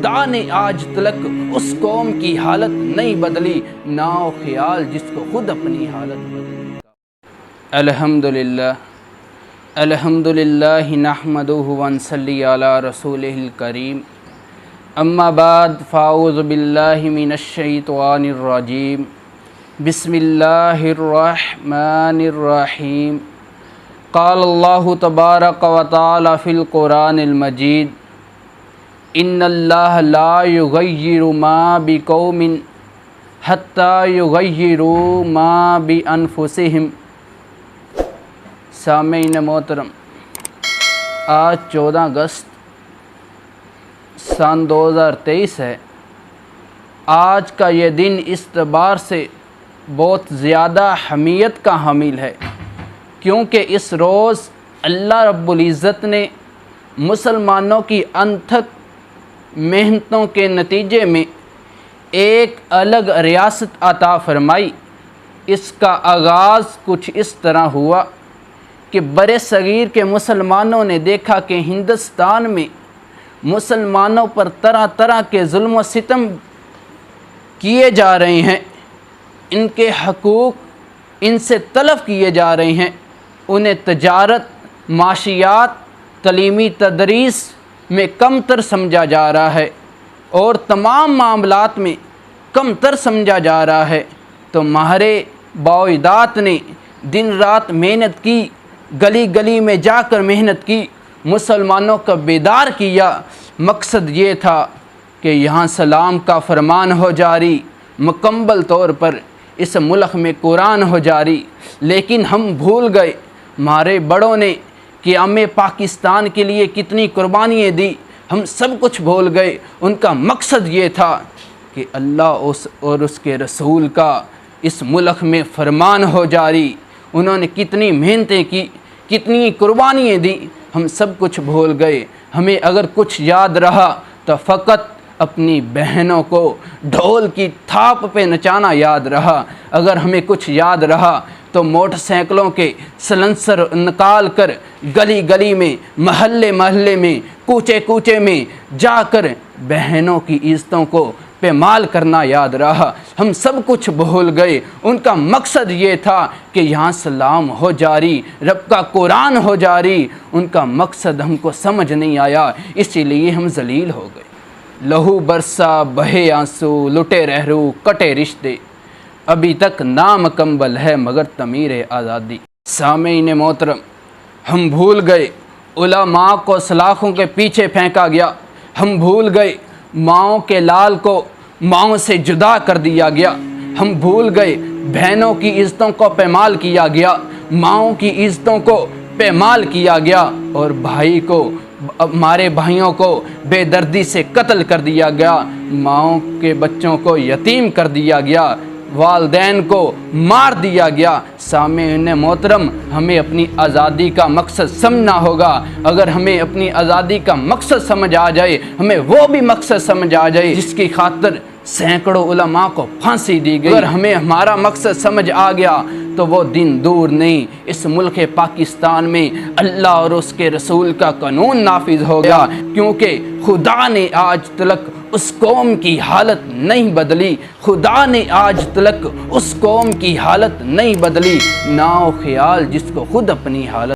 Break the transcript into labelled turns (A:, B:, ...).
A: خدا نے آج تلک اس قوم کی حالت نہیں بدلی، ناؤ خیال جس کو خود اپنی حالت بدلی۔ الحمدللہ الحمدللہ نحمدہ ونصلی علی رسولہ الکریم، اما بعد فاعوذ باللہ من الشیطان الرجیم، بسم اللہ الرحمن الرحیم۔ قال اللہ تبارک و تعالی فی القرآن المجید، ان اللہ لا یغیر ما بقوم حتی یغیروا ما بانفسہم۔ سامعین محترم، آج 14 اگست سن 2023 ہے۔ آج کا یہ دن اس اعتبار سے بہت زیادہ اہمیت کا حامل ہے کیونکہ اس روز اللہ رب العزت نے مسلمانوں کی انتھک محنتوں کے نتیجے میں ایک الگ ریاست عطا فرمائی۔ اس کا آغاز کچھ اس طرح ہوا کہ برِ صغیر کے مسلمانوں نے دیکھا کہ ہندوستان میں مسلمانوں پر طرح طرح کے ظلم و ستم کیے جا رہے ہیں، ان کے حقوق ان سے طلب کیے جا رہے ہیں، انہیں تجارت، معاشیات، تعلیمی تدریس میں کم تر سمجھا جا رہا ہے اور تمام معاملات میں کم تر سمجھا جا رہا ہے۔ تو ماہر باعداد نے دن رات محنت کی، گلی گلی میں جا کر محنت کی، مسلمانوں کا بیدار کیا۔ مقصد یہ تھا کہ یہاں سلام کا فرمان ہو جاری، مکمل طور پر اس ملک میں قرآن ہو جاری، لیکن ہم بھول گئے ہمارے بڑوں نے کہ ہمیں پاکستان کے لیے کتنی قربانیاں دی، ہم سب کچھ بھول گئے۔ ان کا مقصد یہ تھا کہ اللہ اور اس کے رسول کا اس ملک میں فرمان ہو جاری۔ انہوں نے کتنی محنتیں کی، کتنی قربانیاں دی، ہم سب کچھ بھول گئے۔ ہمیں اگر کچھ یاد رہا تو فقط اپنی بہنوں کو ڈھول کی تھاپ پہ نچانا یاد رہا۔ اگر ہمیں کچھ یاد رہا تو موٹر سائیکلوں کے سلنسر نکال کر گلی گلی میں، محلے محلے میں، کوچے کوچے میں جا کر بہنوں کی عزتوں کو پامال کرنا یاد رہا۔ ہم سب کچھ بھول گئے۔ ان کا مقصد یہ تھا کہ یہاں سلام ہو جاری، رب کا قرآن ہو جاری۔ ان کا مقصد ہم کو سمجھ نہیں آیا، اسی لیے ہم ذلیل ہو گئے۔ لہو برسا بہے آنسو، لٹے رہرو کٹے رشتے، ابھی تک نامکمل ہے مگر تعمیر آزادی۔ سامعین محترم، ہم بھول گئے علماء کو سلاخوں کے پیچھے پھینکا گیا، ہم بھول گئے ماؤں کے لال کو ماؤں سے جدا کر دیا گیا، ہم بھول گئے بہنوں کی عزتوں کو پامال کیا گیا، ماؤں کی عزتوں کو پامال کیا گیا، اور بھائی کو، ہمارے بھائیوں کو بے دردی سے قتل کر دیا گیا، ماؤں کے بچوں کو یتیم کر دیا گیا، والدین کو مار دیا گیا۔ سامعین محترم، ہمیں اپنی آزادی کا مقصد سمجھنا ہوگا۔ اگر ہمیں اپنی آزادی کا مقصد سمجھ آ جائے، ہمیں وہ بھی مقصد سمجھ آ جائے جس کی خاطر سینکڑوں علماء کو پھانسی دی گئی، اگر ہمیں ہمارا مقصد سمجھ آ گیا تو وہ دن دور نہیں، اس ملک پاکستان میں اللہ اور اس کے رسول کا قانون نافذ ہو گیا، کیونکہ خدا نے آج تلک اس قوم کی حالت نہیں بدلی، خدا نے آج تلک اس قوم کی حالت نہیں بدلی، ناؤ خیال جس کو خود اپنی حالت